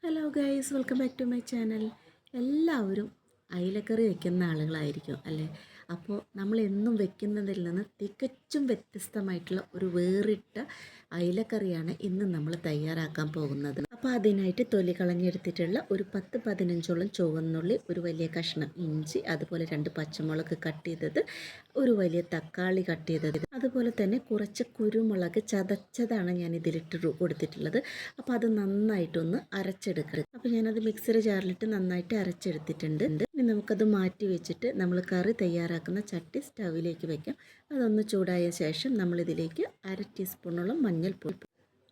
Hello guys, welcome back to my channel. എല്ലാവരും അയിലക്കറി വെക്കുന്ന ആളുകളായിരിക്കും അല്ലേ? അപ്പോൾ നമ്മൾ എന്നും വെക്കുന്നതിൽ നിന്ന് തികച്ചും വ്യത്യസ്തമായിട്ടുള്ള ഒരു വേറിട്ട അയിലക്കറിയാണ് ഇന്ന് നമ്മൾ തയ്യാറാക്കാൻ പോകുന്നത്. അപ്പോൾ അതിനായിട്ട് തൊലി കളഞ്ഞെടുത്തിട്ടുള്ള ഒരു 10-15ഓളം ചുവന്നുള്ളി, ഒരു വലിയ കഷ്ണം ഇഞ്ചി, അതുപോലെ 2 പച്ചമുളക് കട്ട് ചെയ്തത്, ഒരു വലിയ തക്കാളി കട്ട് ചെയ്തത്, അതുപോലെ തന്നെ കുറച്ച് കുരുമുളക് ചതച്ചതാണ് ഞാൻ ഇതിലിട്ട് കൊടുത്തിട്ടുള്ളത്. അപ്പോൾ അത് നന്നായിട്ടൊന്ന് അരച്ചെടുക്കുക. അപ്പോൾ ഞാനത് മിക്സർ ജാറിലിട്ട് നന്നായിട്ട് അരച്ചെടുത്തിട്ടുണ്ട്. ഇനി നമുക്കത് മാറ്റി വെച്ചിട്ട് നമ്മൾ കറി തയ്യാറാക്കുന്ന ചട്ടി സ്റ്റൗവിലേക്ക് വെക്കാം. അതൊന്ന് ചൂടായ ശേഷം നമ്മളിതിലേക്ക് 1/2 ടീസ്പൂണോളം മഞ്ഞൾപ്പൊടി,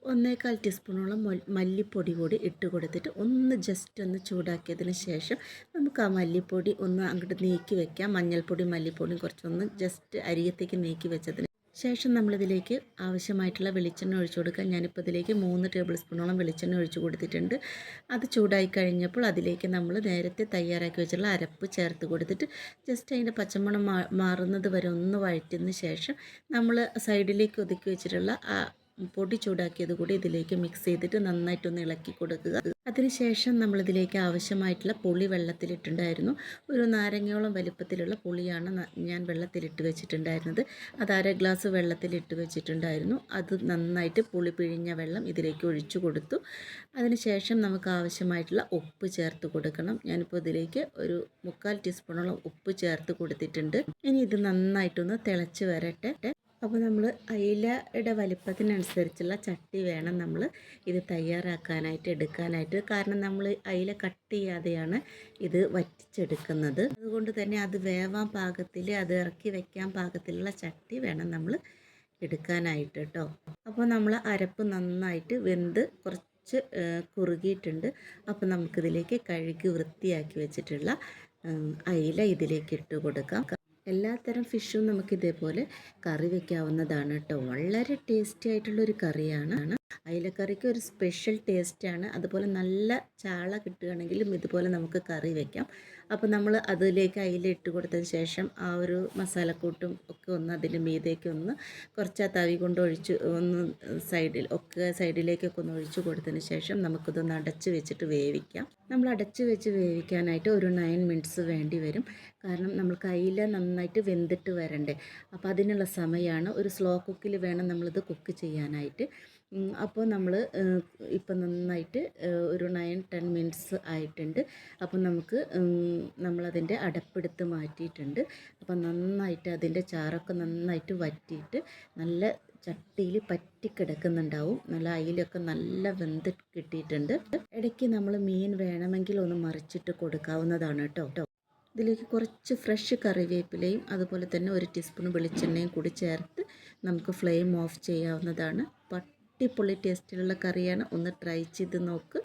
1/4 ടീസ്പൂണോളം മല്ലിപ്പൊടി കൂടി ഇട്ട് കൊടുത്തിട്ട് ഒന്ന് ജസ്റ്റ് ഒന്ന് ചൂടാക്കിയതിന് ശേഷം നമുക്ക് ആ മല്ലിപ്പൊടി ഒന്ന് അങ്ങോട്ട് നീക്കി വെക്കാം. മഞ്ഞൾപ്പൊടി മല്ലിപ്പൊടിയും കുറച്ചൊന്ന് ജസ്റ്റ് അരികത്തേക്ക് നീക്കി വെച്ചതിന് ശേഷം നമ്മളിതിലേക്ക് ആവശ്യമായിട്ടുള്ള വെളിച്ചെണ്ണ ഒഴിച്ചു കൊടുക്കാം. ഞാനിപ്പോൾ ഇതിലേക്ക് 3 ടേബിൾ സ്പൂണോളം വെളിച്ചെണ്ണ ഒഴിച്ചു കൊടുത്തിട്ടുണ്ട്. അത് ചൂടായി കഴിഞ്ഞപ്പോൾ അതിലേക്ക് നമ്മൾ നേരത്തെ തയ്യാറാക്കി വെച്ചിട്ടുള്ള അരപ്പ് ചേർത്ത് കൊടുത്തിട്ട് ജസ്റ്റ് അതിൻ്റെ പച്ചമണം മാറുന്നത് വരെ ഒന്ന് വഴറ്റിയതിന് ശേഷം നമ്മൾ സൈഡിലേക്ക് ഒതുക്കി വെച്ചിട്ടുള്ള ആ പൊടി ചൂടാക്കിയത് കൂടി ഇതിലേക്ക് മിക്സ് ചെയ്തിട്ട് നന്നായിട്ടൊന്ന് ഇളക്കി കൊടുക്കുക. അതിനുശേഷം നമ്മളിതിലേക്ക് ആവശ്യമായിട്ടുള്ള പുളി വെള്ളത്തിലിട്ടുണ്ടായിരുന്നു. ഒരു നാരങ്ങയോളം വലിപ്പത്തിലുള്ള പുളിയാണ് ഞാൻ വെള്ളത്തിലിട്ട് വെച്ചിട്ടുണ്ടായിരുന്നത്. അത് 1/2 ഗ്ലാസ് വെള്ളത്തിലിട്ട് വെച്ചിട്ടുണ്ടായിരുന്നു. അത് നന്നായിട്ട് പുളി പിഴിഞ്ഞ വെള്ളം ഇതിലേക്ക് ഒഴിച്ചു കൊടുത്തു. അതിനുശേഷം നമുക്ക് ആവശ്യമായിട്ടുള്ള ഉപ്പ് ചേർത്ത് കൊടുക്കണം. ഞാനിപ്പോൾ ഇതിലേക്ക് ഒരു 3/4 ടീസ്പൂണോളം ഉപ്പ് ചേർത്ത് കൊടുത്തിട്ടുണ്ട്. ഇനി ഇത് നന്നായിട്ടൊന്ന് തിളച്ച് വരട്ടെ. അപ്പോൾ നമ്മൾ അയിലയുടെ വലിപ്പത്തിനനുസരിച്ചുള്ള ചട്ടി വേണം നമ്മൾ ഇത് തയ്യാറാക്കാനായിട്ട് എടുക്കാനായിട്ട്. കാരണം നമ്മൾ അയില കട്ട് ചെയ്യാതെയാണ് ഇത് വറ്റിച്ചെടുക്കുന്നത്. അതുകൊണ്ട് തന്നെ അത് വേവാൻ പാകത്തിൽ, അത് ഇറക്കി വെക്കാൻ പാകത്തിലുള്ള ചട്ടി വേണം നമ്മൾ എടുക്കാനായിട്ട് കേട്ടോ. അപ്പോൾ നമ്മൾ അരപ്പ് നന്നായിട്ട് വെന്ത് കുറച്ച് കുറുകിയിട്ടുണ്ട്. അപ്പോൾ നമുക്കിതിലേക്ക് കഴുകി വൃത്തിയാക്കി വെച്ചിട്ടുള്ള അയില ഇതിലേക്ക് ഇട്ട് കൊടുക്കാം. എല്ലാത്തരം ഫിഷും നമുക്ക് ഇതേപോലെ കറി വയ്ക്കാവുന്നതാണ് കേട്ടോ. വളരെ ടേസ്റ്റി ആയിട്ടുള്ളൊരു കറിയാണ്. അയിലക്കറിക്ക് ഒരു സ്പെഷ്യൽ ടേസ്റ്റാണ്. അതുപോലെ നല്ല ചാള കിട്ടുകയാണെങ്കിലും ഇതുപോലെ നമുക്ക് കറി വയ്ക്കാം. അപ്പോൾ നമ്മൾ അതിലേക്ക് അയില ഇട്ട് കൊടുത്തതിന് ശേഷം ആ ഒരു മസാലക്കൂട്ടും ഒക്കെ ഒന്ന് അതിൻ്റെ മീതേക്ക് ഒന്ന് കുറച്ച് ആ തവി കൊണ്ട് ഒഴിച്ച് ഒന്ന് സൈഡിലേക്കൊക്കെ ഒന്ന് ഒഴിച്ച് കൊടുത്തതിന് ശേഷം നമുക്കിതൊന്ന് അടച്ച് വെച്ചിട്ട് വേവിക്കാം. നമ്മൾ അടച്ച് വെച്ച് വേവിക്കാനായിട്ട് ഒരു 9 മിനിറ്റ്സ് വേണ്ടി വരും. കാരണം നമ്മൾക്ക് അയില നന്നായിട്ട് വെന്തിട്ട് വരണ്ടേ. അപ്പോൾ അതിനുള്ള സമയമാണ്. ഒരു സ്ലോ കുക്കിൽ വേണം നമ്മളിത് കുക്ക് ചെയ്യാനായിട്ട്. അപ്പോൾ നമ്മൾ ഇപ്പം നന്നായിട്ട് ഒരു 9-10 മിനിറ്റ്സ് ആയിട്ടുണ്ട്. അപ്പോൾ നമുക്ക് നമ്മളതിൻ്റെ അടപ്പെടുത്ത് മാറ്റിയിട്ടുണ്ട്. അപ്പോൾ നന്നായിട്ട് അതിൻ്റെ ചാറൊക്കെ നന്നായിട്ട് വറ്റിയിട്ട് നല്ല ചട്ടിയിൽ പറ്റിക്കിടക്കുന്നുണ്ടാവും. നല്ല അയിലൊക്കെ നല്ല വെന്ത് കിട്ടിയിട്ടുണ്ട്. ഇടയ്ക്ക് നമ്മൾ മീൻ വേണമെങ്കിൽ ഒന്ന് മറിച്ചിട്ട് കൊടുക്കാവുന്നതാണ് കേട്ടോ. ഇതിലേക്ക് കുറച്ച് ഫ്രഷ് കറിവേപ്പിലയും അതുപോലെ തന്നെ 1 ടീസ്പൂൺ വെളിച്ചെണ്ണയും കൂടി ചേർത്ത് നമുക്ക് ഫ്ലെയിം ഓഫ് ചെയ്യാവുന്നതാണ്. അടിപൊളി ടേസ്റ്റിലുള്ള കറിയാണ്. ഒന്ന് ട്രൈ ചെയ്ത് നോക്ക്.